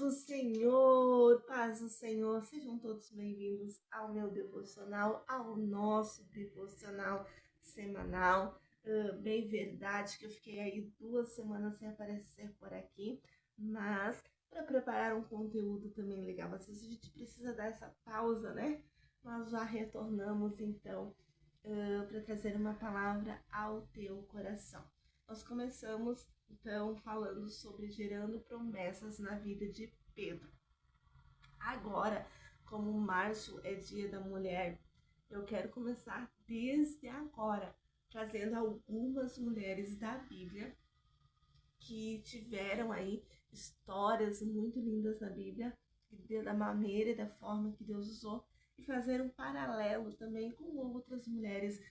do Senhor, paz do Senhor, sejam todos bem-vindos ao meu devocional, ao nosso devocional semanal. Bem verdade que eu fiquei aí 2 semanas sem aparecer por aqui, mas para preparar um conteúdo também legal, às vezes a gente precisa dar essa pausa, né? Nós já retornamos então para trazer uma palavra ao teu coração. Nós começamos então falando sobre gerando promessas na vida de Pedro. Agora, como março é dia da mulher, eu quero começar desde agora trazendo algumas mulheres da Bíblia que tiveram aí histórias muito lindas na Bíblia, da maneira e da forma que Deus usou, e fazer um paralelo também com outras mulheres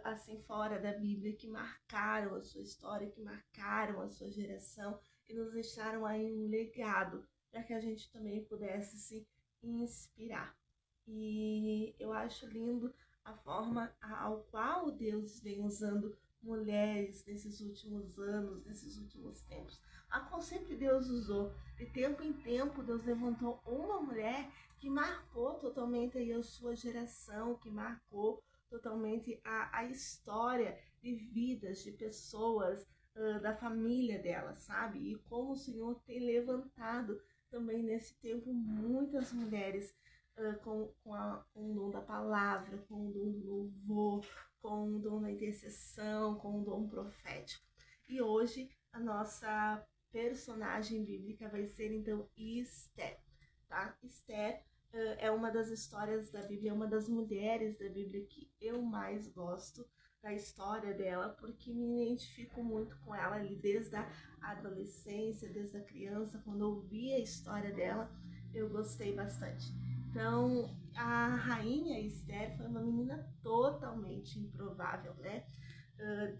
assim fora da Bíblia que marcaram a sua história, que marcaram a sua geração e nos deixaram aí um legado para que a gente também pudesse se inspirar. E eu acho lindo a forma ao qual Deus vem usando mulheres nesses últimos anos, nesses últimos tempos, a qual sempre Deus usou. De tempo em tempo, Deus levantou uma mulher que marcou totalmente aí a sua geração, que marcou totalmente a história de vidas, de pessoas, da família dela, sabe? E como o Senhor tem levantado também nesse tempo muitas mulheres com o dom da palavra, com o dom do louvor, com o dom da intercessão, com o dom profético. E hoje a nossa personagem bíblica vai ser então Esther, tá? Esther é uma das histórias da Bíblia, é uma das mulheres da Bíblia que eu mais gosto da história dela, porque me identifico muito com ela ali desde a adolescência, desde a criança, quando eu vi a história dela, eu gostei bastante. Então, a rainha Esther foi uma menina totalmente improvável, né?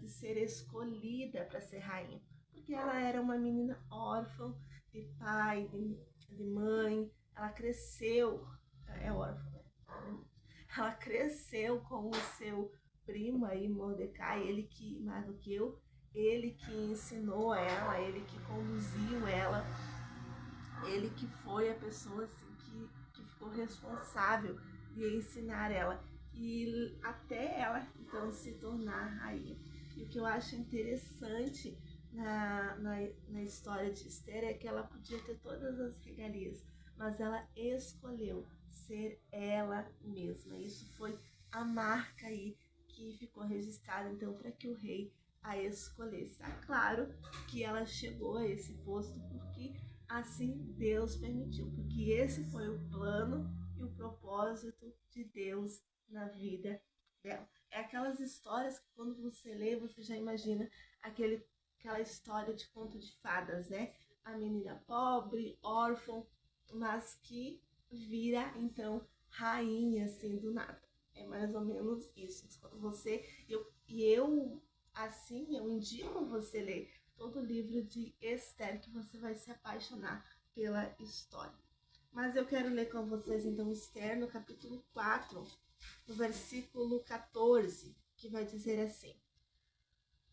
De ser escolhida para ser rainha, porque ela era uma menina órfã de pai, de mãe. Ela cresceu, é órfã, né? Ela cresceu com o seu primo aí, Mordecai, ele que, mais do que eu, ele que ensinou ela, ele que conduziu ela, ele que foi a pessoa assim que ficou responsável de ensinar ela e até ela então se tornar rainha. E o que eu acho interessante na história de Esther é que ela podia ter todas as regalias, mas ela escolheu ser ela mesma. Isso foi a marca aí que ficou registrada então para que o rei a escolhesse. É claro que ela chegou a esse posto porque assim Deus permitiu, porque esse foi o plano e o propósito de Deus na vida dela. É aquelas histórias que quando você lê, você já imagina aquela história de conto de fadas, né? A menina pobre, órfã, mas que vira então rainha assim do nada. É mais ou menos isso. Eu assim, eu indico você ler todo o livro de Esther, que você vai se apaixonar pela história. Mas eu quero ler com vocês então Esther no capítulo 4, no versículo 14, que vai dizer assim: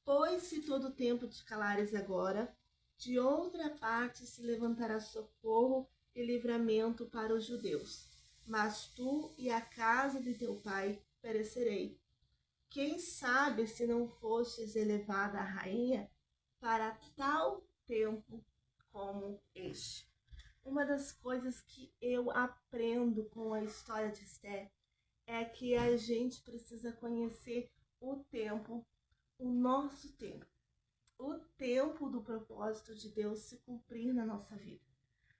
Pois se todo o tempo te calares agora, de outra parte se levantará socorro e livramento para os judeus. Mas tu e a casa de teu pai perecerei. Quem sabe se não fostes elevada a rainha para tal tempo como este. Uma das coisas que eu aprendo com a história de Esther é que a gente precisa conhecer o tempo, o nosso tempo, o tempo do propósito de Deus se cumprir na nossa vida.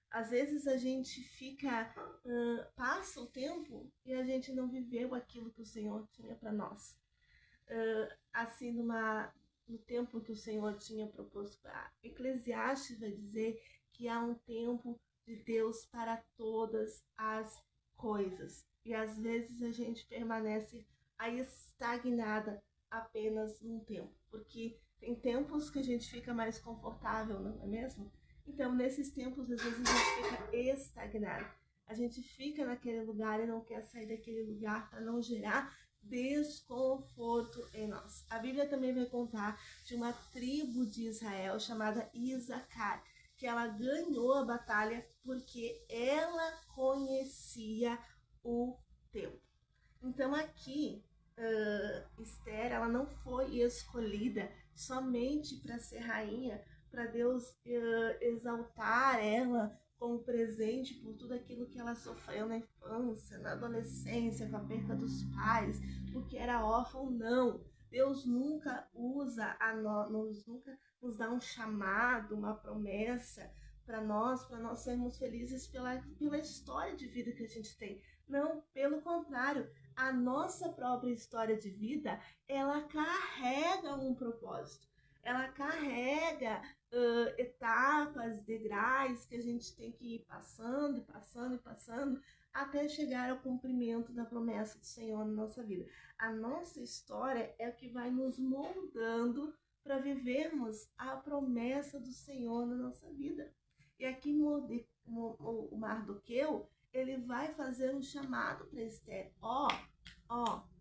Às vezes a gente passa o tempo e a gente não viveu aquilo que o Senhor tinha para nós. Assim, no tempo que o Senhor tinha proposto para Eclesiastes, vai dizer que há um tempo de Deus para todas as coisas. E às vezes a gente permanece aí estagnada apenas num tempo, porque tem tempos que a gente fica mais confortável, não é mesmo? Então, nesses tempos, às vezes a gente fica estagnado. A gente fica naquele lugar e não quer sair daquele lugar para não gerar desconforto em nós. A Bíblia também vai contar de uma tribo de Israel chamada Isacar, que ela ganhou a batalha porque ela conhecia o tempo. Então aqui, Esther, ela não foi escolhida somente para ser rainha, para Deus exaltar ela como presente por tudo aquilo que ela sofreu na infância, na adolescência, com a perca dos pais, porque era órfão, não. Deus nunca usa nunca nos dá um chamado, uma promessa para nós sermos felizes pela história de vida que a gente tem. Não, pelo contrário, a nossa própria história de vida, ela carrega um propósito. Ela carrega etapas, degraus que a gente tem que ir passando, até chegar ao cumprimento da promessa do Senhor na nossa vida. A nossa história é o que vai nos moldando para vivermos a promessa do Senhor na nossa vida. E aqui o Mardoqueu, ele vai fazer um chamado para Esther.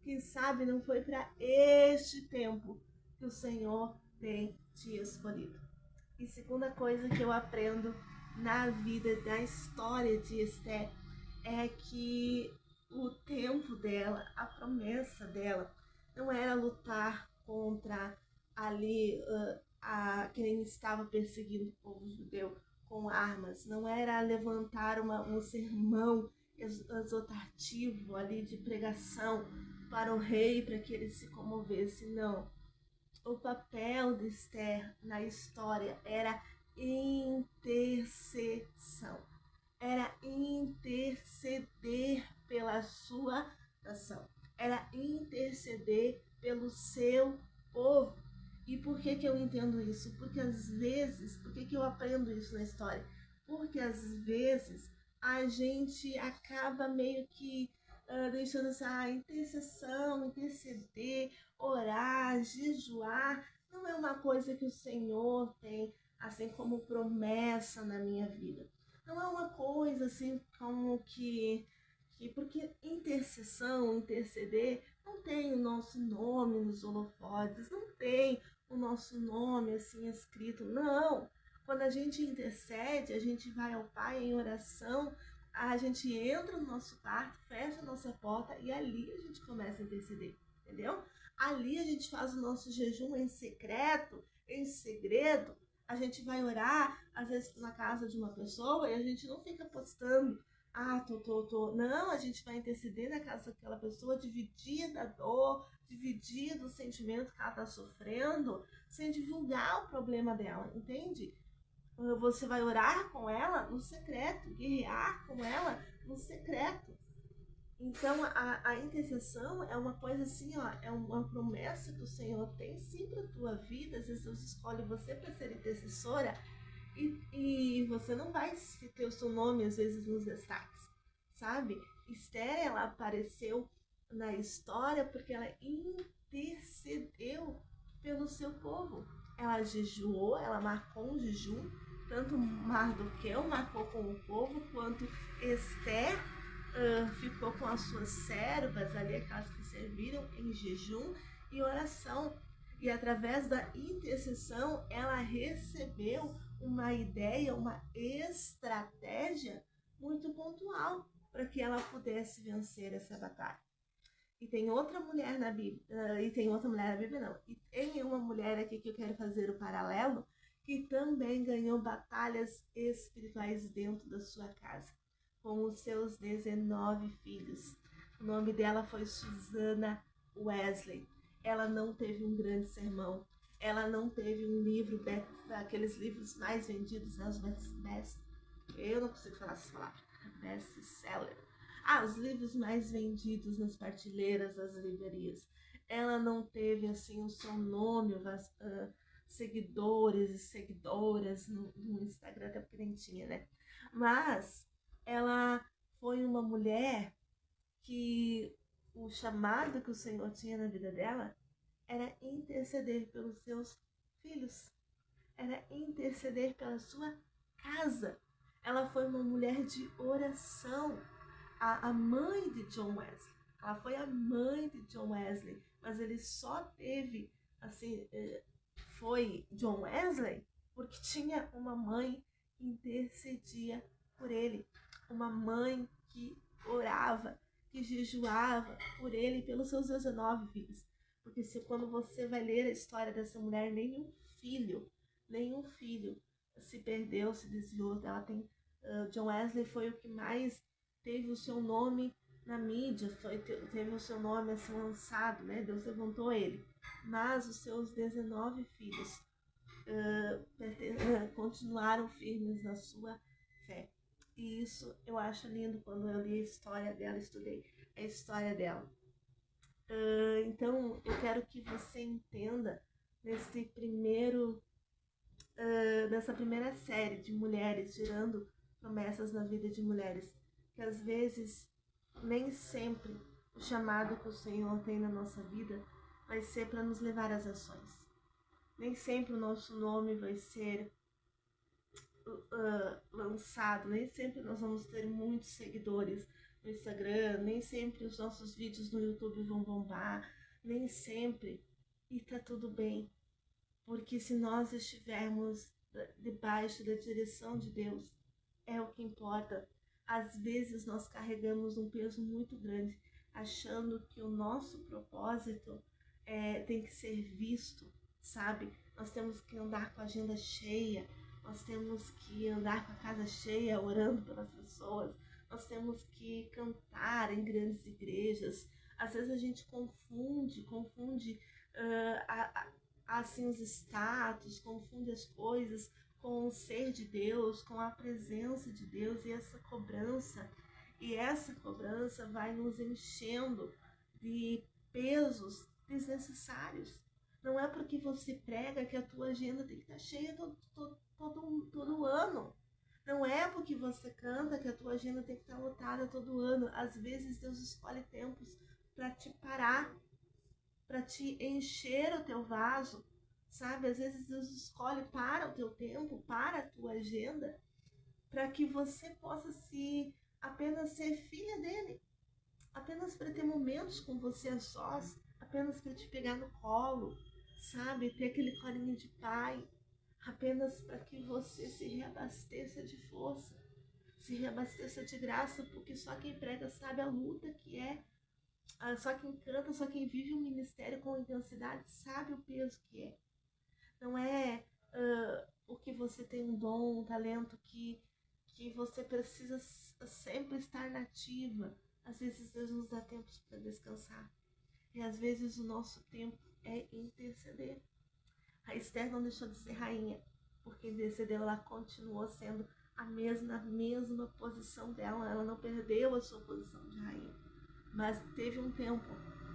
Quem sabe não foi para este tempo que o Senhor tem te escolhido. E segunda coisa que eu aprendo na vida, da história de Esther, é que o tempo dela, a promessa dela, não era lutar contra ali quem estava perseguindo o povo judeu com armas, não era levantar um sermão exortativo ali de pregação para o rei, para que ele se comovesse, não. O papel de Esther na história era intercessão, era interceder pela sua nação, era interceder pelo seu povo. E por que eu entendo isso? Porque às vezes, por que eu aprendo isso na história? Porque às vezes a gente acaba meio que deixando essa intercessão, interceder, orar, jejuar, não é uma coisa que o Senhor tem assim como promessa na minha vida. Não é uma coisa assim como que porque intercessão, interceder, não tem o nosso nome nos holofotes, não tem o nosso nome assim escrito, não. Quando a gente intercede, a gente vai ao Pai em oração, a gente entra no nosso quarto, fecha a nossa porta e ali a gente começa a interceder, entendeu? Ali a gente faz o nosso jejum em secreto, em segredo. A gente vai orar, às vezes na casa de uma pessoa, e a gente não fica postando, Não, a gente vai interceder na casa daquela pessoa, dividir da dor, dividir do sentimento que ela está sofrendo, sem divulgar o problema dela, entende? Você vai orar com ela no secreto, guerrear com ela no secreto. Então, a intercessão é uma coisa assim, é uma promessa que o Senhor tem sim para a tua vida. Às vezes Deus escolhe você para ser intercessora e você não vai ter o seu nome, às vezes, nos destaques, sabe? Esther, ela apareceu na história porque ela intercedeu pelo seu povo. Ela jejuou, ela marcou um jejum, tanto Mardoqueu marcou com o povo, quanto Esther ficou com as suas servas ali, aquelas que serviram em jejum e oração. E através da intercessão, ela recebeu uma ideia, uma estratégia muito pontual para que ela pudesse vencer essa batalha. E tem outra mulher na Bíblia, e tem uma mulher aqui que eu quero fazer o paralelo, que também ganhou batalhas espirituais dentro da sua casa, com os seus 19 filhos. O nome dela foi Susana Wesley. Ela não teve um grande sermão, ela não teve um livro daqueles livros mais vendidos, né, eu não consigo falar essa palavra, best-seller. Os livros mais vendidos nas prateleiras das livrarias. Ela não teve assim o seu nome, seguidores e seguidoras no Instagram, até porque nem tinha, né? Mas ela foi uma mulher que o chamado que o Senhor tinha na vida dela era interceder pelos seus filhos, era interceder pela sua casa. Ela foi uma mulher de oração, a mãe de John Wesley. Ela foi a mãe de John Wesley, mas ele só teve, assim, foi John Wesley porque tinha uma mãe intercedia por ele. Uma mãe que orava, que jejuava por ele e pelos seus 19 filhos. Porque quando você vai ler a história dessa mulher, nenhum filho se perdeu, se desviou. Ela tem, John Wesley foi o que mais teve o seu nome na mídia, teve o seu nome assim lançado, né? Deus levantou ele. Mas os seus 19 filhos continuaram firmes na sua fé. E isso eu acho lindo quando eu li a história dela, estudei a história dela. Então eu quero que você entenda nessa primeira série de mulheres, gerando promessas na vida de mulheres, que às vezes nem sempre o chamado que o Senhor tem na nossa vida vai ser para nos levar às ações. Nem sempre o nosso nome vai ser lançado, nem sempre nós vamos ter muitos seguidores no Instagram, nem sempre os nossos vídeos no YouTube vão bombar, nem sempre. E tá tudo bem, porque se nós estivermos debaixo da direção de Deus, é o que importa. Às vezes nós carregamos um peso muito grande, achando que o nosso propósito tem que ser visto, sabe? Nós temos que andar com a agenda cheia, nós temos que andar com a casa cheia, orando pelas pessoas, nós temos que cantar em grandes igrejas. Às vezes a gente confunde assim os status, confunde as coisas com o ser de Deus, com a presença de Deus, e essa cobrança vai nos enchendo de pesos desnecessários. Não é porque você prega que a tua agenda tem que estar cheia todo ano. Não é porque você canta que a tua agenda tem que estar lotada todo ano. Às vezes Deus escolhe tempos para te parar, para te encher o teu vaso, sabe? Às vezes Deus escolhe para o teu tempo, para a tua agenda, para que você possa apenas ser filha dele, apenas para ter momentos com você a sós, apenas para te pegar no colo, sabe? Ter aquele colinho de pai, apenas para que você se reabasteça de força, se reabasteça de graça, porque só quem prega sabe a luta que é. Só quem canta, só quem vive o ministério com intensidade sabe o peso que é. Não é o que você tem um dom, um talento que você precisa sempre estar nativa. Às vezes Deus nos dá tempo para descansar. E às vezes o nosso tempo é interceder. A Esther não deixou de ser rainha, porque intercedeu, ela continuou sendo a mesma posição dela. Ela não perdeu a sua posição de rainha. Mas teve um tempo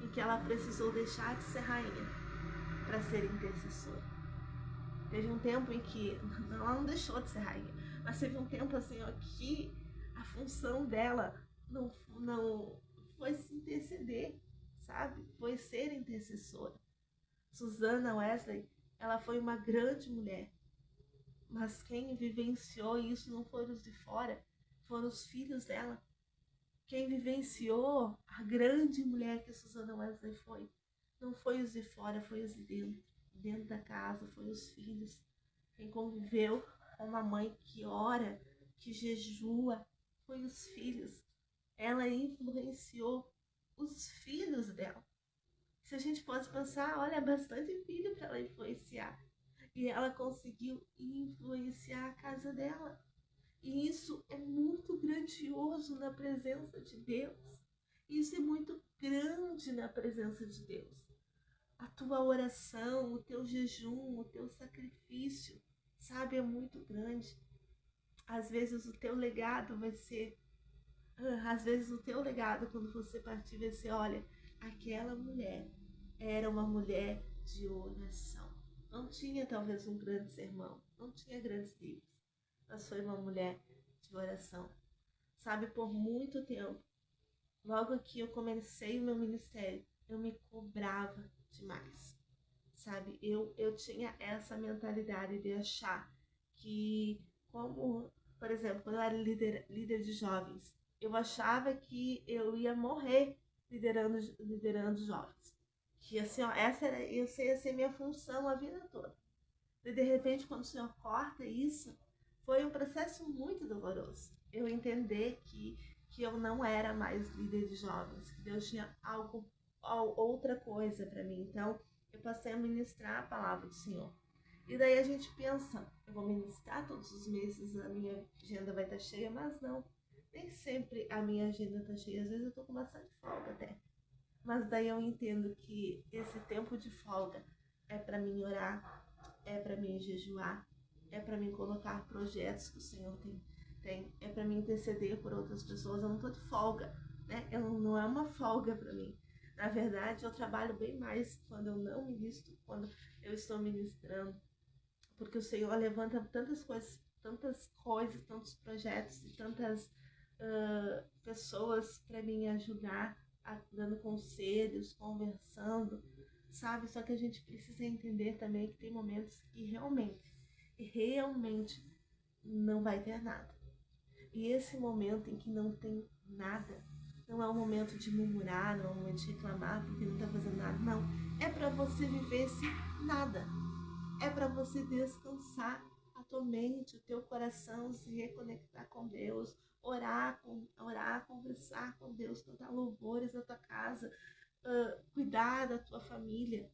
em que ela precisou deixar de ser rainha para ser intercessora. Teve um tempo em que ela não deixou de ser rainha, mas teve um tempo assim que a função dela não foi se interceder, sabe? Foi ser intercessora. Susana Wesley, ela foi uma grande mulher, mas quem vivenciou isso não foram os de fora, foram os filhos dela. Quem vivenciou a grande mulher que Susana Wesley foi, não foi os de fora, foi os de dentro da casa, foi os filhos. Quem conviveu com uma mãe que ora, que jejua, foi os filhos. Ela influenciou os filhos dela. Se a gente pode pensar, olha, bastante filho para ela influenciar. E ela conseguiu influenciar a casa dela. E isso é muito grandioso na presença de Deus. Isso é muito grande na presença de Deus. A tua oração, o teu jejum, o teu sacrifício, sabe, é muito grande. Às vezes o teu legado vai ser... Às vezes o teu legado, quando você partir, vai ser, olha, aquela mulher era uma mulher de oração. Não tinha talvez um grande sermão, não tinha grandes livros, mas foi uma mulher de oração. Sabe, por muito tempo, logo que eu comecei o meu ministério, eu me cobrava demais. Sabe, eu tinha essa mentalidade de achar que, como, por exemplo, quando eu era líder de jovens, eu achava que eu ia morrer liderando jovens. Que assim, ó, essa ia ser minha função a vida toda. E de repente, quando o Senhor corta isso, Foi um processo muito doloroso. Eu entender que eu não era mais líder de jovens, que Deus tinha outra coisa para mim. Então, eu passei a ministrar a palavra do Senhor. E daí a gente pensa, eu vou ministrar todos os meses, a minha agenda vai estar cheia, mas não. Nem sempre a minha agenda está cheia, às vezes eu tô com bastante folga até. Mas daí eu entendo que esse tempo de folga é para mim orar, é para mim jejuar, é para mim colocar projetos que o Senhor tem, é para mim interceder por outras pessoas. Eu não tô de folga, né? Não é uma folga para mim. Na verdade, eu trabalho bem mais quando eu não ministro, quando eu estou ministrando, porque o Senhor levanta tantas coisas, tantos projetos e tantas pessoas para me ajudar, dando conselhos, conversando, sabe? Só que a gente precisa entender também que tem momentos que realmente não vai ter nada. E esse momento em que não tem nada, não é um momento de murmurar, não é um momento de reclamar porque não está fazendo nada, não. É para você viver esse nada. É para você descansar a tua mente, o teu coração, se reconectar com Deus, orar, conversar com Deus, cantar louvores na tua casa, cuidar da tua família,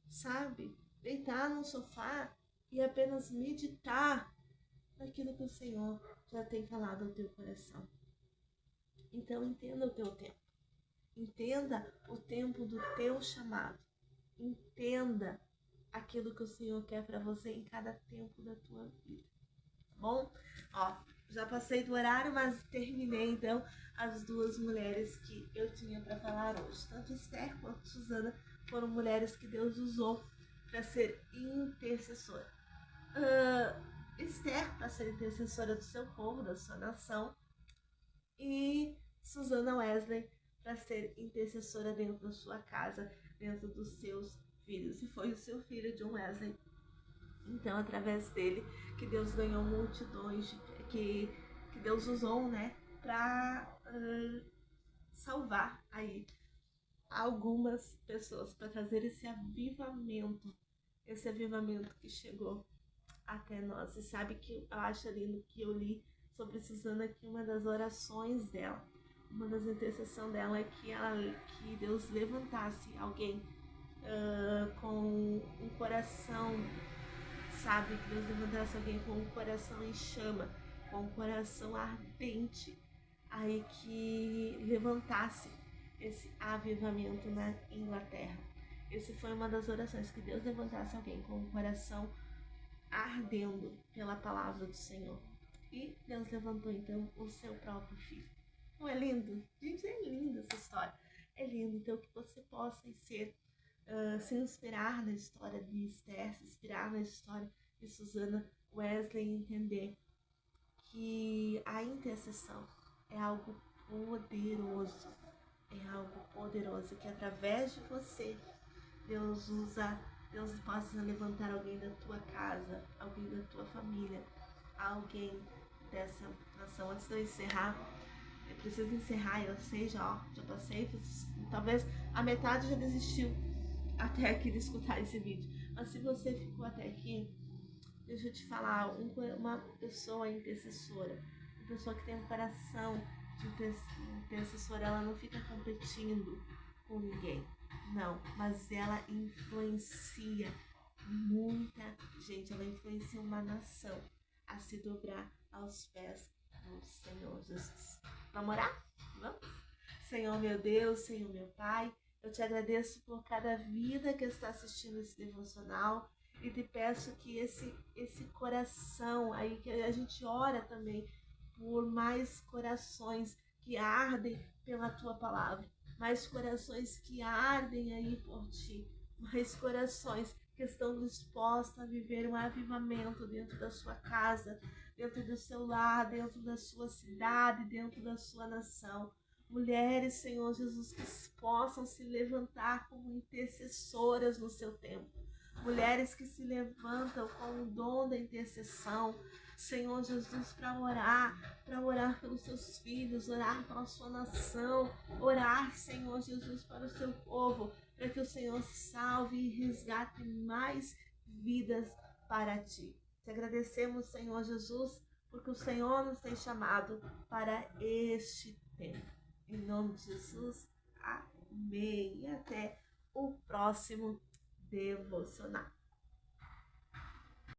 sabe? Deitar no sofá e apenas meditar naquilo que o Senhor já tem falado ao teu coração. Então entenda o teu tempo. Entenda o tempo do teu chamado. Entenda aquilo que o Senhor quer para você em cada tempo da tua vida. Tá bom? Ó, já passei do horário, mas terminei então as duas mulheres que eu tinha para falar hoje. Tanto Esther quanto Susana foram mulheres que Deus usou para ser intercessora. Esther para ser intercessora do seu povo, da sua nação, e Susana Wesley para ser intercessora dentro da sua casa, dentro dos seus filhos. E foi o seu filho John Wesley, então através dele, que Deus ganhou multidões, que Deus usou, né, para salvar aí algumas pessoas, para trazer esse avivamento que chegou até nós. E sabe que eu acho lindo que eu li sobre Susana, que uma das orações dela, uma das intercessões dela é que Deus levantasse alguém com um coração, sabe? Que Deus levantasse alguém com um coração em chama, com um coração ardente, aí que levantasse esse avivamento na Inglaterra. Essa foi uma das orações, que Deus levantasse alguém com um coração ardendo pela palavra do Senhor. E Deus levantou então o seu próprio filho. Não é lindo? Gente, é linda essa história. É lindo. Então que você possa se inspirar na história de Esther, se inspirar na história de Susana Wesley e entender que a intercessão é algo poderoso. É algo poderoso que através de você Deus possa levantar alguém da tua casa, alguém da tua família, alguém dessa nação. Antes de eu encerrar, eu preciso encerrar, eu sei já passei, talvez a metade já desistiu até aqui de escutar esse vídeo. Mas se você ficou até aqui, deixa eu te falar, uma pessoa intercessora, uma pessoa que tem um coração de intercessora, ela não fica competindo com ninguém. Não, mas ela influencia muita gente, ela influencia uma nação a se dobrar aos pés do Senhor Jesus. Vamos orar? Vamos? Senhor meu Deus, Senhor meu Pai, eu te agradeço por cada vida que está assistindo esse devocional e te peço que esse coração aí, que a gente ora também por mais corações que ardem pela tua palavra, mais corações que ardem aí por ti, mais corações que estão dispostos a viver um avivamento dentro da sua casa, dentro do seu lar, dentro da sua cidade, dentro da sua nação. Mulheres, Senhor Jesus, que possam se levantar como intercessoras no seu tempo. Mulheres que se levantam com o dom da intercessão, Senhor Jesus, para orar pelos seus filhos, orar pela sua nação, orar, Senhor Jesus, para o seu povo, para que o Senhor salve e resgate mais vidas para ti. Te agradecemos, Senhor Jesus, porque o Senhor nos tem chamado para este tempo. Em nome de Jesus, amém. E até o próximo devocional.